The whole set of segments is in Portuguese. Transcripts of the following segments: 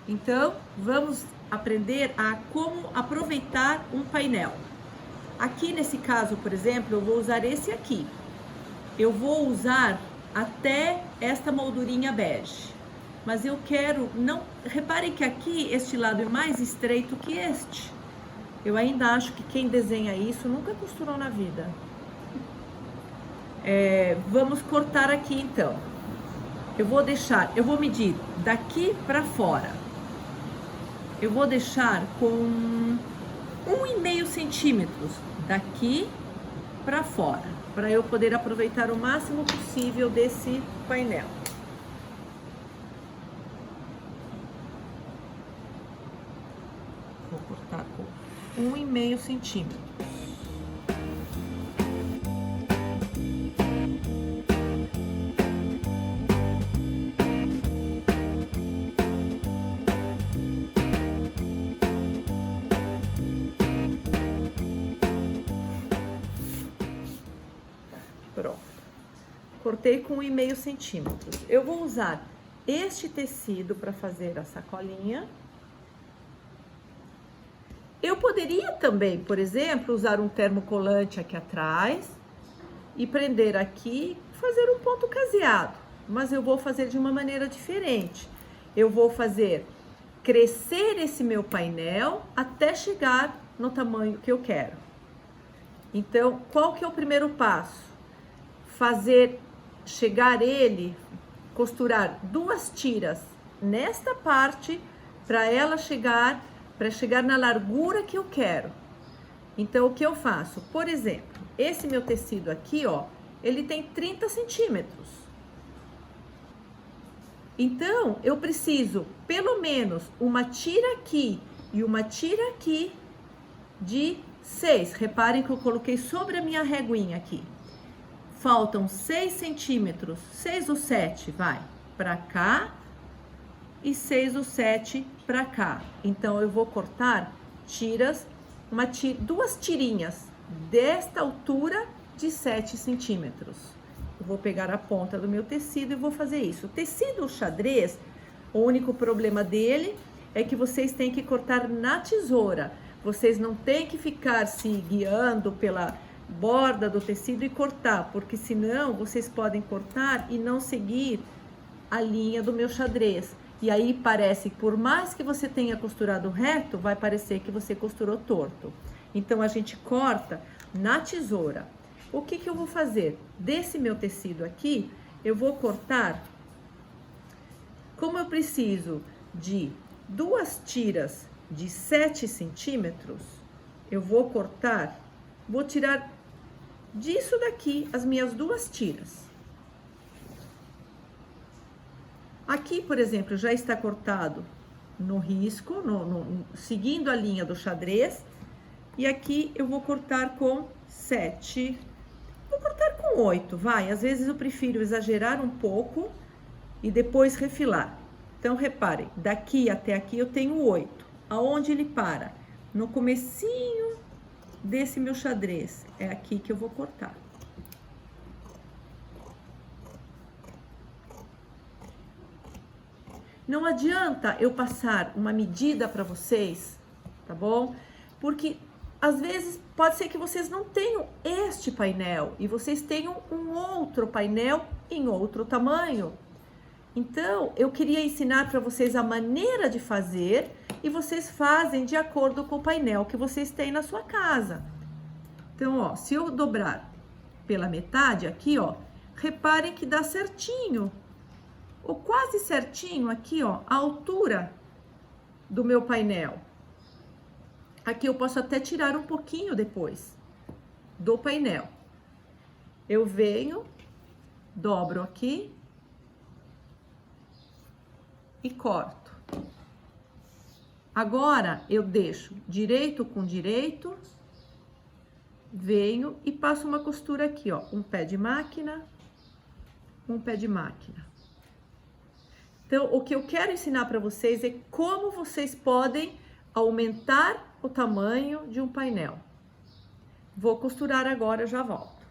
Então, vamos aprender a como aproveitar um painel. Aqui nesse caso, por exemplo, eu vou usar esse aqui. Eu vou usar até esta moldurinha bege. Mas eu quero, não, reparem que aqui este lado é mais estreito que este. Eu ainda acho que quem desenha isso nunca costurou na vida. Vamos cortar aqui então. Eu vou medir daqui para fora. Eu vou deixar com 1,5 centímetros daqui para fora, para eu poder aproveitar o máximo possível desse painel. Vou cortar com 1,5 centímetros. Pronto. Cortei com 1,5 centímetros. Eu vou usar este tecido para fazer a sacolinha. Eu poderia também, por exemplo, usar um termocolante aqui atrás e prender aqui, fazer um ponto caseado, mas eu vou fazer de uma maneira diferente. Eu vou fazer crescer esse meu painel até chegar no tamanho que eu quero. Então, qual que é o primeiro passo? Fazer chegar ele, costurar 2 tiras nesta parte para chegar na largura que eu quero. Então, o que eu faço? Por exemplo, esse meu tecido aqui, ó, ele tem 30 centímetros. Então, eu preciso pelo menos uma tira aqui e uma tira aqui de 6. Reparem que eu coloquei sobre a minha reguinha aqui. Faltam 6 centímetros, 6 ou 7, vai, pra cá e 6 ou 7 pra cá. Então, eu vou cortar duas tirinhas desta altura de 7 centímetros. Eu vou pegar a ponta do meu tecido e vou fazer isso. O tecido xadrez, o único problema dele é que vocês têm que cortar na tesoura. Vocês não têm que ficar se guiando pela borda do tecido e cortar, porque senão vocês podem cortar e não seguir a linha do meu xadrez. E aí parece, por mais que você tenha costurado reto, vai parecer que você costurou torto. Então a gente corta na tesoura. O que que eu vou fazer? Desse meu tecido aqui, eu vou cortar, como eu preciso de 2 tiras de 7 centímetros, eu vou cortar, vou tirar disso daqui as minhas 2 tiras. Aqui, por exemplo, já está cortado no risco, seguindo a linha do xadrez. E aqui eu vou cortar com 7, vou cortar com 8, vai. Às vezes eu prefiro exagerar um pouco e depois refilar. Então, reparem, daqui até aqui eu tenho 8. Aonde ele para? No comecinho desse meu xadrez. É aqui que eu vou cortar. Não adianta eu passar uma medida para vocês, tá bom? Porque às vezes pode ser que vocês não tenham este painel e vocês tenham um outro painel em outro tamanho. Então, eu queria ensinar para vocês a maneira de fazer e vocês fazem de acordo com o painel que vocês têm na sua casa. Então, ó, se eu dobrar pela metade aqui, ó, reparem que dá certinho, ou quase certinho aqui, ó, a altura do meu painel. Aqui eu posso até tirar um pouquinho depois do painel. Eu venho, dobro aqui e corto. Agora, eu deixo direito com direito, venho e passo uma costura aqui, ó, um pé de máquina, um pé de máquina. Então, o que eu quero ensinar para vocês é como vocês podem aumentar o tamanho de um painel. Vou costurar agora, já volto.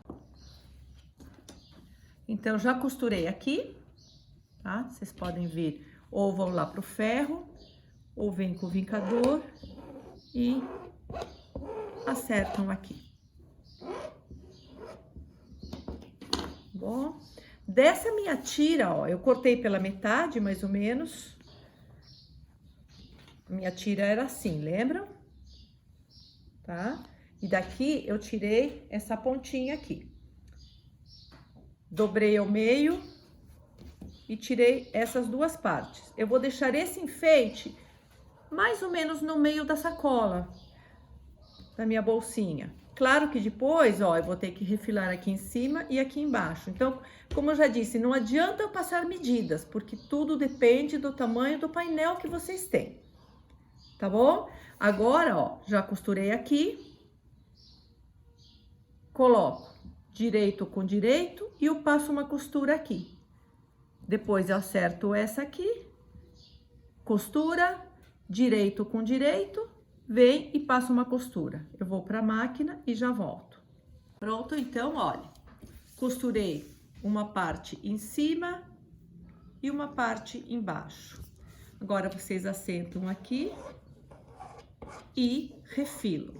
Então, já costurei aqui, tá? Vocês podem vir ou vão lá pro ferro ou vem com o vincador e acertam aqui. Bom, dessa minha tira, ó, eu cortei pela metade, mais ou menos. Minha tira era assim, lembram? Tá? E daqui eu tirei essa pontinha aqui. Dobrei ao meio e tirei essas duas partes. Eu vou deixar esse enfeite mais ou menos no meio da sacola da minha bolsinha. Claro que depois, ó, eu vou ter que refilar aqui em cima e aqui embaixo. Então, como eu já disse, não adianta eu passar medidas, porque tudo depende do tamanho do painel que vocês têm. Tá bom? Agora, ó, já costurei aqui. Coloco direito com direito e eu passo uma costura aqui. Depois eu acerto essa aqui. Costura, direito com direito, vem e passa uma costura. Eu vou para a máquina e já volto. Pronto, então, olha, costurei uma parte em cima e uma parte embaixo. Agora, vocês assentam aqui e refilam.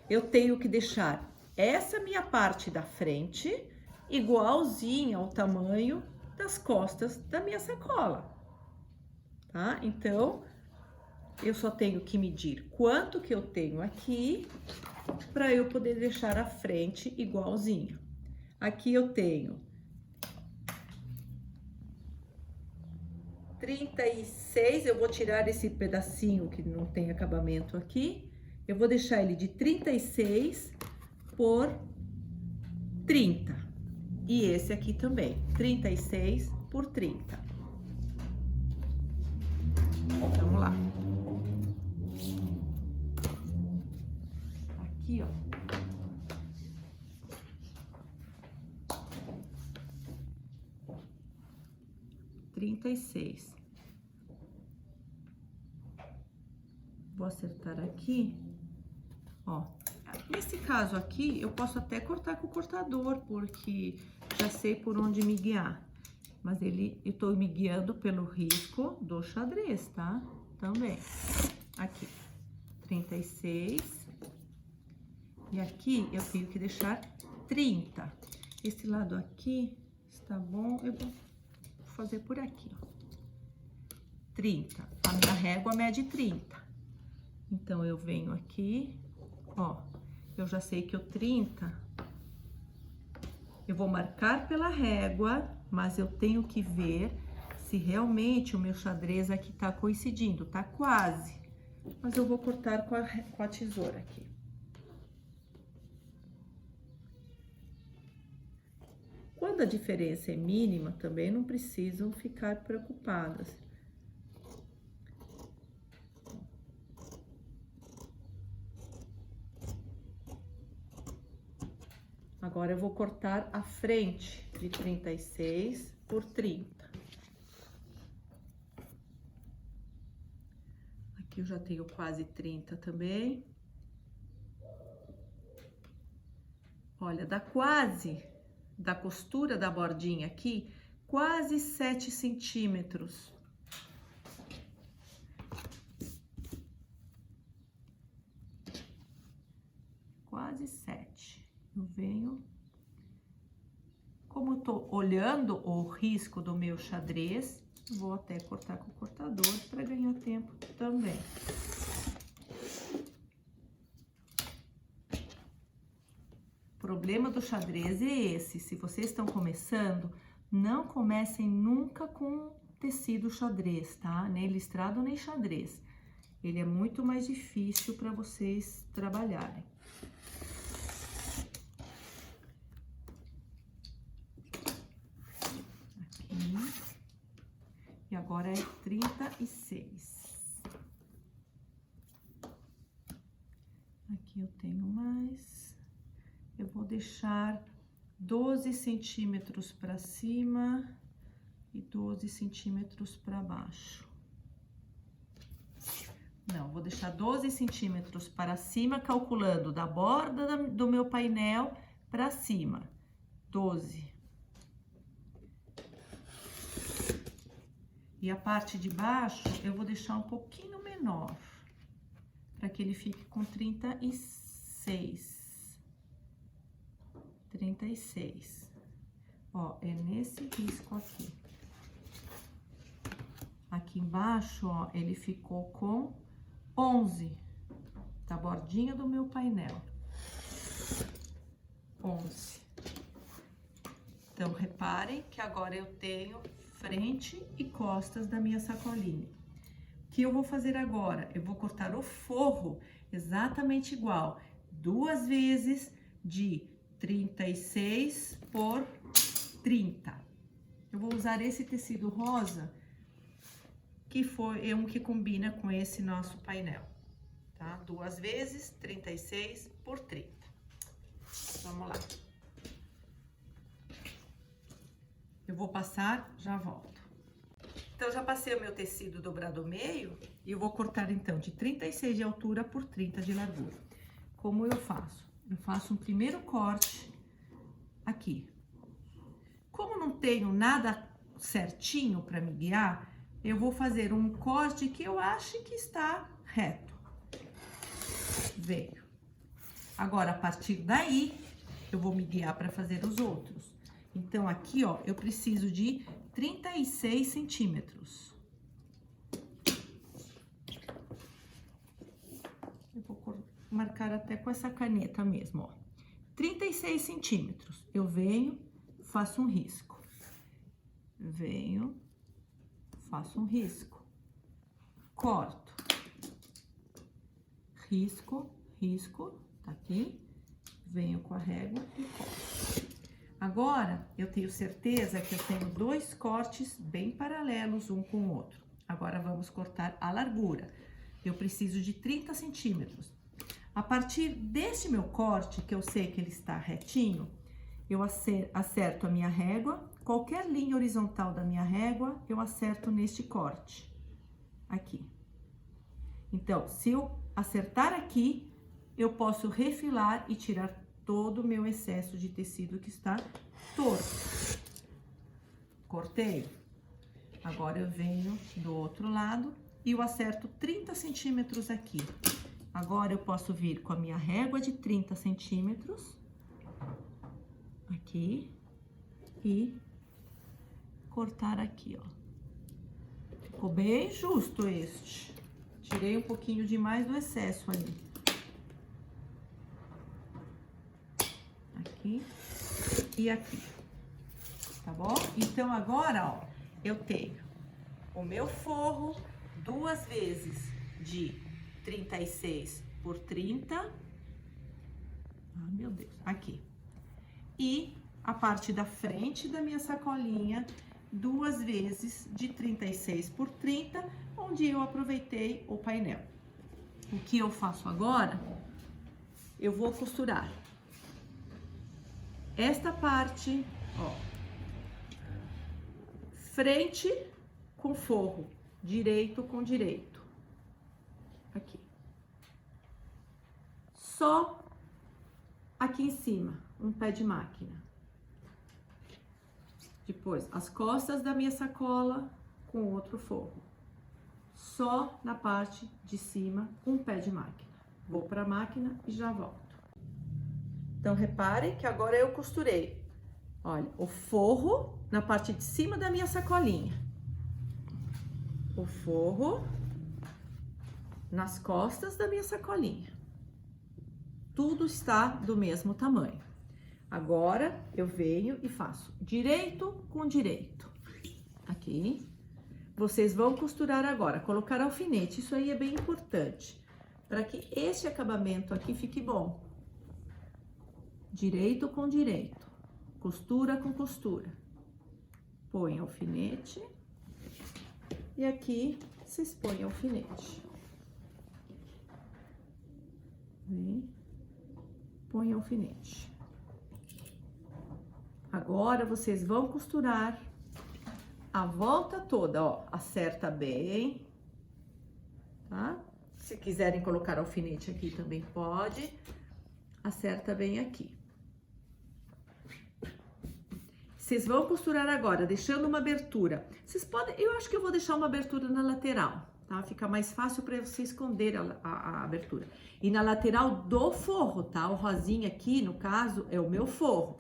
Eu tenho que deixar essa minha parte da frente igualzinha ao tamanho das costas da minha sacola, tá? Então, eu só tenho que medir quanto que eu tenho aqui para eu poder deixar a frente igualzinho. Aqui eu tenho 36, eu vou tirar esse pedacinho que não tem acabamento aqui. Eu vou deixar ele de 36 por 30. E esse aqui também, 36 por 30. Vamos lá. Aqui, ó. Trinta e seis. Vou acertar aqui, ó. Nesse caso aqui, eu posso até cortar com o cortador, porque já sei por onde me guiar. Mas eu tô me guiando pelo risco do xadrez, tá? Também. Aqui, 36. E aqui eu tenho que deixar 30. Esse lado aqui está bom, eu vou fazer por aqui, ó. 30. A minha régua mede 30. Então, eu venho aqui, ó. Eu já sei que o 30, eu vou marcar pela régua, mas eu tenho que ver se realmente o meu xadrez aqui tá coincidindo, tá quase. Mas eu vou cortar com a tesoura aqui. Quando a diferença é mínima, também não precisam ficar preocupadas. Agora, eu vou cortar a frente de 36 por 30. Aqui eu já tenho quase 30 também. Olha, dá quase, da costura da bordinha aqui, quase 7 centímetros. Quase 7. Eu venho, como eu tô olhando o risco do meu xadrez, vou até cortar com o cortador para ganhar tempo também. O problema do xadrez é esse: se vocês estão começando, não comecem nunca com tecido xadrez, tá? Nem listrado, nem xadrez. Ele é muito mais difícil para vocês trabalharem. E agora é 36. Aqui eu tenho mais. Eu vou deixar 12 centímetros para cima e 12 centímetros para baixo. Não, vou deixar 12 centímetros para cima, calculando da borda do meu painel para cima. 12. E a parte de baixo, eu vou deixar um pouquinho menor. menor, para que ele fique com 36. 36. Ó, é nesse risco aqui. Aqui embaixo, ó, ele ficou com 11. Da bordinha do meu painel. 11. Então, reparem que agora eu tenho frente e costas da minha sacolinha. O que eu vou fazer agora? Eu vou cortar o forro exatamente igual. 2 vezes de 36 por 30. Eu vou usar esse tecido rosa, que é um que combina com esse nosso painel, tá? 2 vezes 36 por 30. Vamos lá. Eu vou passar, já volto. Então, já passei o meu tecido dobrado ao meio e eu vou cortar, então, de 36 de altura por 30 de largura. Como eu faço? Eu faço um primeiro corte aqui. Como não tenho nada certinho para me guiar, eu vou fazer um corte que eu acho que está reto. Veio. Agora, a partir daí, eu vou me guiar para fazer os outros. Então, aqui, ó, eu preciso de 36 centímetros. Eu vou marcar até com essa caneta mesmo, ó. 36 centímetros. Eu venho, faço um risco. Venho, faço um risco. Corto. Risco, risco, tá aqui. Venho com a régua e corto. Agora, eu tenho certeza que eu tenho 2 cortes bem paralelos um com o outro. Agora, vamos cortar a largura. Eu preciso de 30 centímetros. A partir desse meu corte, que eu sei que ele está retinho, eu acerto a minha régua. Qualquer linha horizontal da minha régua, eu acerto neste corte. Aqui. Então, se eu acertar aqui, eu posso refilar e tirar todo o meu excesso de tecido que está torto. Cortei. Agora, eu venho do outro lado e eu acerto 30 centímetros aqui. Agora, eu posso vir com a minha régua de 30 centímetros, aqui, e cortar aqui, ó. Ficou bem justo este. Tirei um pouquinho demais do excesso ali. Aqui e aqui, tá bom? Então, agora, ó, eu tenho o meu forro 2 vezes de 36 por 30. Ah, meu Deus, aqui. E a parte da frente da minha sacolinha, 2 vezes de 36 por 30, onde eu aproveitei o painel. O que eu faço agora? Eu vou costurar esta parte, ó, frente com forro, direito com direito, aqui. Só aqui em cima, um pé de máquina. Depois, as costas da minha sacola com outro forro. Só na parte de cima, um pé de máquina. Vou para a máquina e já volto. Então, reparem que agora eu costurei, olha, o forro na parte de cima da minha sacolinha. O forro nas costas da minha sacolinha. Tudo está do mesmo tamanho. Agora, eu venho e faço direito com direito. Aqui. Vocês vão costurar agora, colocar alfinete. Isso aí é bem importante, para que este acabamento aqui fique bom. Direito com direito, costura com costura. Põe alfinete e aqui vocês põem alfinete. Vem, põe alfinete. Agora vocês vão costurar a volta toda, ó. Acerta bem, tá? Se quiserem colocar alfinete aqui também pode. Acerta bem aqui. Vocês vão costurar agora, deixando uma abertura. Vocês podem, eu acho que eu vou deixar uma abertura na lateral, tá? Fica mais fácil para você esconder a abertura. E na lateral do forro, tá? O rosinha aqui, no caso, é o meu forro.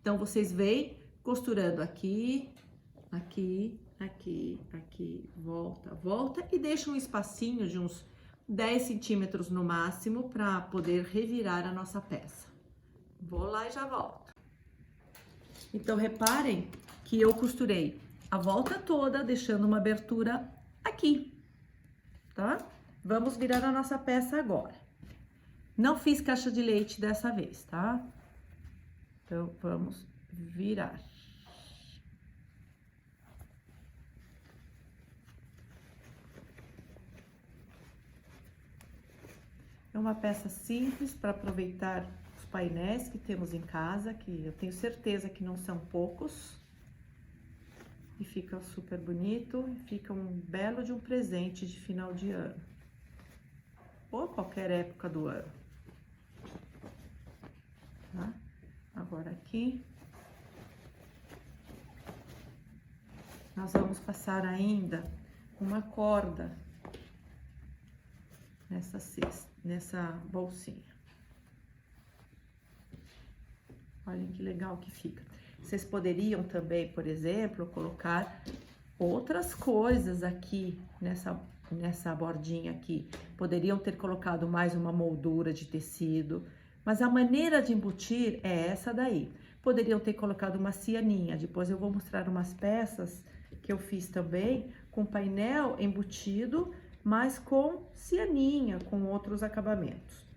Então, vocês vêm costurando aqui, aqui, aqui, aqui, volta, volta e deixa um espacinho de uns 10 centímetros no máximo para poder revirar a nossa peça. Vou lá e já volto. Então, reparem que eu costurei a volta toda, deixando uma abertura aqui, tá? Vamos virar a nossa peça agora. Não fiz caixa de leite dessa vez, tá? Então, vamos virar. É uma peça simples para aproveitar os painéis que temos em casa, que eu tenho certeza que não são poucos. E fica super bonito, fica um belo de um presente de final de ano. Ou qualquer época do ano. Tá? Agora aqui. Nós vamos passar ainda uma corda nessa cesta, nessa bolsinha. Olhem que legal que fica. Vocês poderiam também, por exemplo, colocar outras coisas aqui nessa bordinha aqui. Poderiam ter colocado mais uma moldura de tecido, mas a maneira de embutir é essa daí. Poderiam ter colocado uma cianinha. Depois eu vou mostrar umas peças que eu fiz também com painel embutido, mas com cianinha, com outros acabamentos.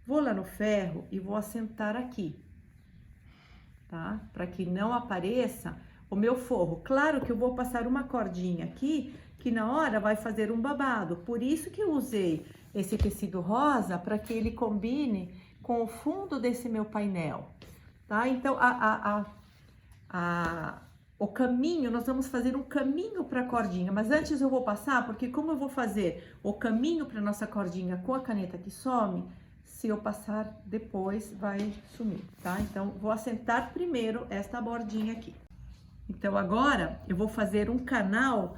Vou lá no ferro e vou assentar aqui, tá? Para que não apareça o meu forro. Claro que eu vou passar uma cordinha aqui, que na hora vai fazer um babado. Por isso que eu usei esse tecido rosa, para que ele combine com o fundo desse meu painel, tá? Então, o caminho, nós vamos fazer um caminho para a cordinha, mas antes eu vou passar, porque como eu vou fazer o caminho para nossa cordinha com a caneta que some, se eu passar depois vai sumir, tá? Então, vou assentar primeiro esta bordinha aqui. Então, agora eu vou fazer um canal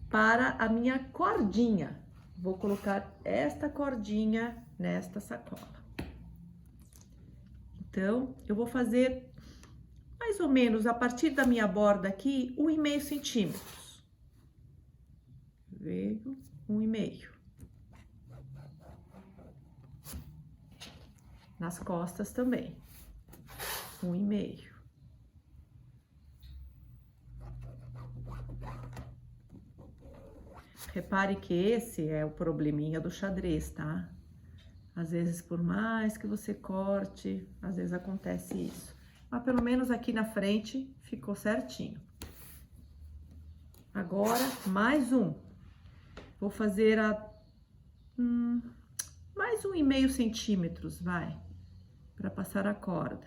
para a minha cordinha. Vou colocar esta cordinha nesta sacola. Então, eu vou fazer mais ou menos a partir da minha borda aqui, 1,5 centímetros. Veio 1,5. Nas costas também, 1,5. Repare que esse é o probleminha do xadrez, tá? Às vezes, por mais que você corte, às vezes acontece isso. Mas pelo menos aqui na frente ficou certinho. Agora, mais um. Vou fazer mais 1,5 centímetros, vai, para passar a corda.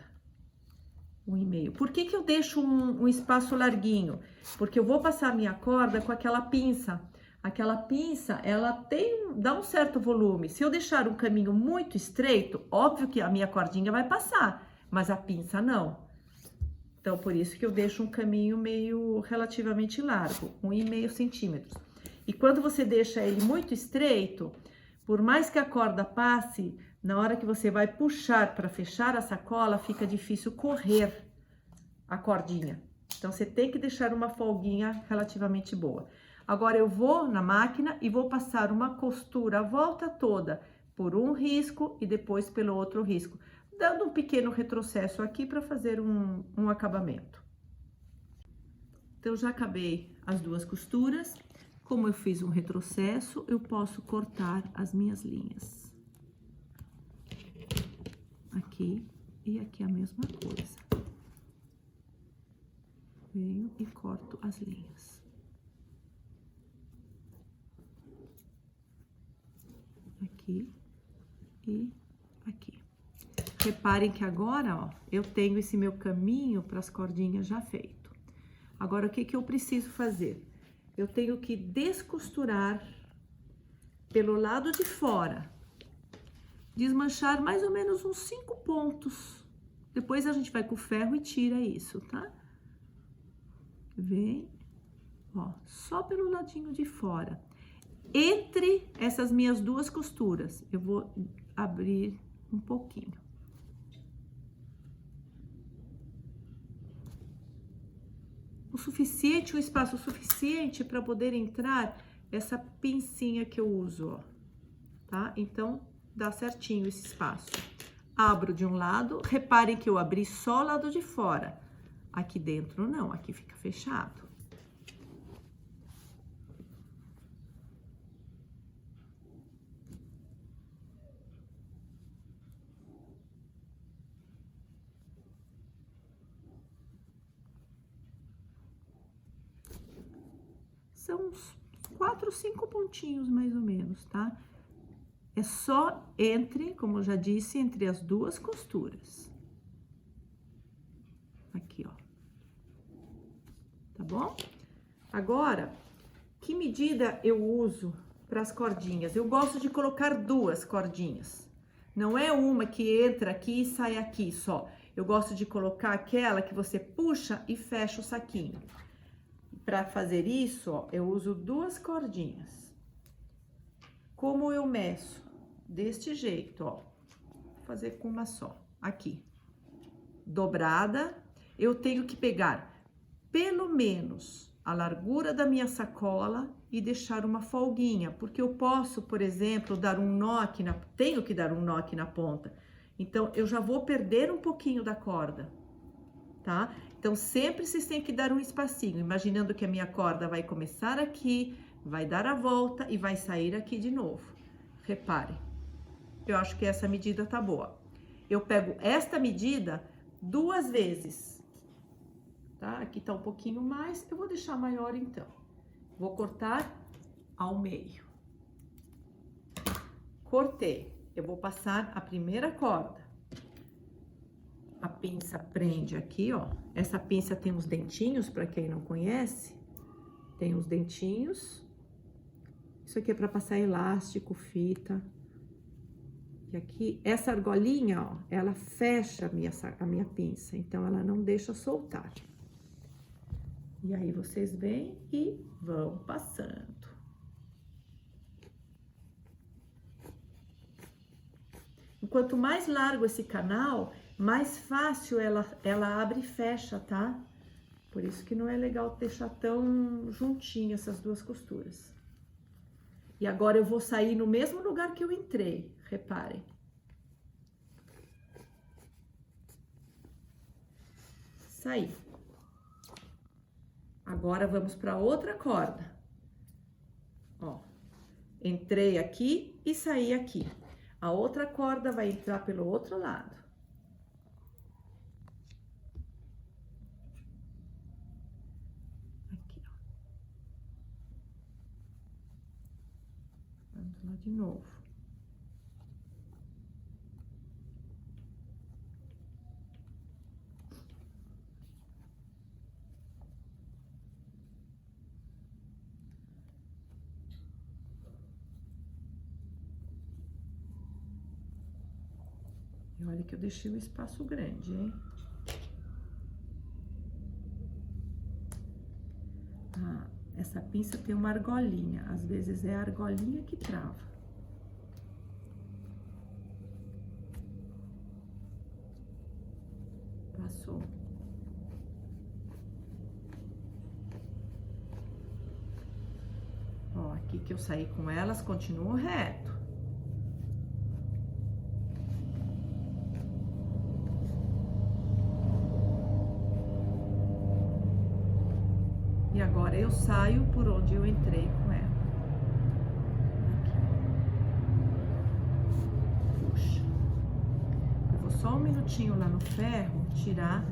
1,5. Por que que eu deixo um espaço larguinho? Porque eu vou passar a minha corda com aquela pinça. Aquela pinça, ela dá um certo volume. Se eu deixar um caminho muito estreito, óbvio que a minha cordinha vai passar, mas a pinça não. Então, por isso que eu deixo um caminho meio relativamente largo, 1,5 centímetros. E quando você deixa ele muito estreito, por mais que a corda passe, na hora que você vai puxar para fechar a sacola, fica difícil correr a cordinha. Então, você tem que deixar uma folguinha relativamente boa. Agora, eu vou na máquina e vou passar uma costura a volta toda por um risco e depois pelo outro risco, dando um pequeno retrocesso aqui para fazer um acabamento. Então, já acabei as duas costuras. Como eu fiz um retrocesso, eu posso cortar as minhas linhas. Aqui e aqui a mesma coisa. Venho e corto as linhas. Aqui e aqui. Reparem que agora, ó, eu tenho esse meu caminho para as cordinhas já feito. Agora, o que que eu preciso fazer? Eu tenho que descosturar pelo lado de fora. Desmanchar mais ou menos uns 5 pontos. Depois a gente vai com o ferro e tira isso, tá? Vem, ó, só pelo ladinho de fora. Entre essas minhas duas costuras, eu vou abrir um pouquinho. O suficiente, o espaço suficiente para poder entrar essa pincinha que eu uso, ó, tá? Então, dá certinho esse espaço. Abro de um lado, reparem que eu abri só o lado de fora. Aqui dentro não, aqui fica fechado. São uns 4, 5 pontinhos mais ou menos, tá? É só entre, como eu já disse, entre as duas costuras. Aqui, ó. Tá bom? Agora, que medida eu uso para as cordinhas? Eu gosto de colocar 2 cordinhas. Não é uma que entra aqui e sai aqui só. Eu gosto de colocar aquela que você puxa e fecha o saquinho. Para fazer isso, ó, eu uso 2 cordinhas. Como eu meço? Deste jeito, ó. Vou fazer com uma só. Aqui. Dobrada. Eu tenho que pegar pelo menos a largura da minha sacola e deixar uma folguinha, porque eu posso, por exemplo, dar um nó aqui tenho que dar um nó aqui na ponta. Então, eu já vou perder um pouquinho da corda, tá? Então, sempre vocês têm que dar um espacinho, imaginando que a minha corda vai começar aqui, vai dar a volta e vai sair aqui de novo. Reparem, eu acho que essa medida tá boa. Eu pego esta medida 2 vezes, tá? Aqui tá um pouquinho mais, eu vou deixar maior então. Vou cortar ao meio. Cortei, eu vou passar a primeira corda. A pinça prende aqui, ó. Essa pinça tem uns dentinhos, para quem não conhece. Tem uns dentinhos. Isso aqui é para passar elástico, fita. E aqui, essa argolinha, ó, ela fecha a minha pinça, então ela não deixa soltar. E aí, vocês vêm e vão passando. Quanto mais largo esse canal, mais fácil ela abre e fecha, tá? Por isso que não é legal deixar tão juntinho essas duas costuras. E agora eu vou sair no mesmo lugar que eu entrei, reparem. Saí. Agora vamos para outra corda. Ó, entrei aqui e saí aqui. A outra corda vai entrar pelo outro lado. Aqui, ó. Vamos lá de novo. E olha que eu deixei um espaço grande, hein? Ah, essa pinça tem uma argolinha. Às vezes é a argolinha que trava. Passou. Ó, aqui que eu saí com elas, continuo reto. E agora eu saio por onde eu entrei com ela. Aqui. Puxa. Eu vou só um minutinho lá no ferro tirar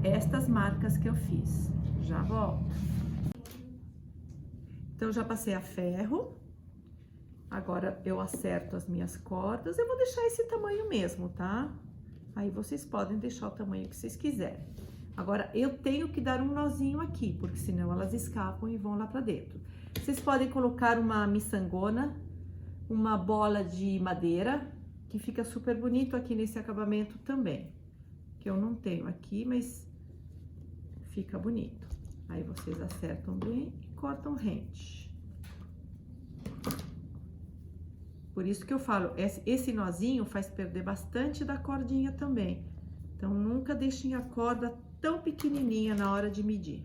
estas marcas que eu fiz. Já volto. Então, já passei a ferro. Agora, eu acerto as minhas cordas. Eu vou deixar esse tamanho mesmo, tá? Aí, vocês podem deixar o tamanho que vocês quiserem. Agora, eu tenho que dar um nozinho aqui, porque senão elas escapam e vão lá pra dentro. Vocês podem colocar uma miçangona, uma bola de madeira, que fica super bonito aqui nesse acabamento também. Que eu não tenho aqui, mas fica bonito. Aí, vocês acertam bem e cortam rente. Por isso que eu falo, esse nozinho faz perder bastante da cordinha também. Então, nunca deixem a corda tão pequenininha na hora de medir.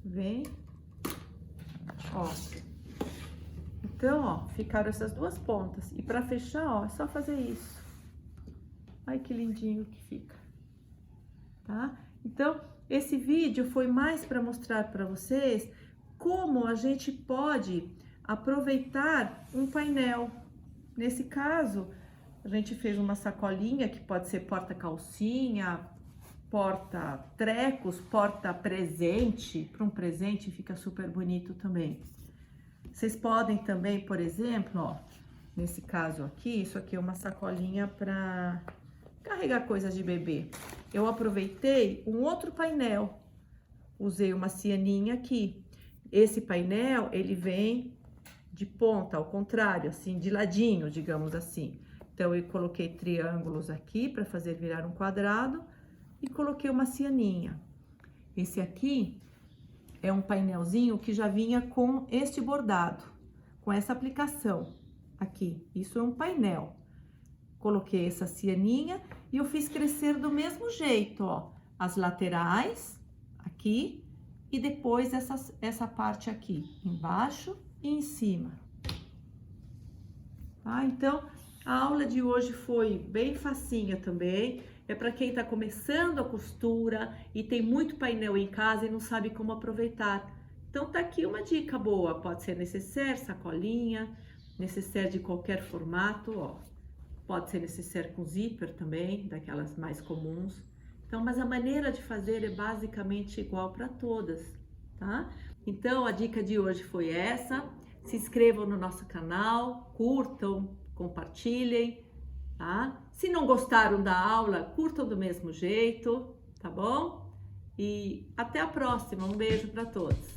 Vem. Ó. Então, ó, ficaram essas duas pontas. E pra fechar, ó, é só fazer isso. Olha que lindinho que fica. Tá? Então, esse vídeo foi mais para mostrar para vocês como a gente pode aproveitar um painel. Nesse caso, a gente fez uma sacolinha que pode ser porta-calcinha, porta-trecos, porta-presente. Para um presente fica super bonito também. Vocês podem também, por exemplo, ó, nesse caso aqui, isso aqui é uma sacolinha para carregar coisas de bebê. Eu aproveitei um outro painel, usei uma cianinha aqui. Esse painel, ele vem de ponta, ao contrário, assim, de ladinho, digamos assim. Então, eu coloquei triângulos aqui para fazer virar um quadrado e coloquei uma cianinha. Esse aqui é um painelzinho que já vinha com este bordado, com essa aplicação aqui. Isso é um painel. Coloquei essa cianinha e eu fiz crescer do mesmo jeito, ó. As laterais aqui e depois essa parte aqui, embaixo e em cima. Tá? Então, a aula de hoje foi bem facinha também. É para quem está começando a costura e tem muito painel em casa e não sabe como aproveitar. Então, tá aqui uma dica boa. Pode ser necessaire, sacolinha, necessaire de qualquer formato, ó. Pode ser necessaire com zíper também, daquelas mais comuns. Então, mas a maneira de fazer é basicamente igual para todas, tá? Então, a dica de hoje foi essa. Se inscrevam no nosso canal, curtam, compartilhem, tá? Se não gostaram da aula, curtam do mesmo jeito, tá bom? E até a próxima. Um beijo para todos.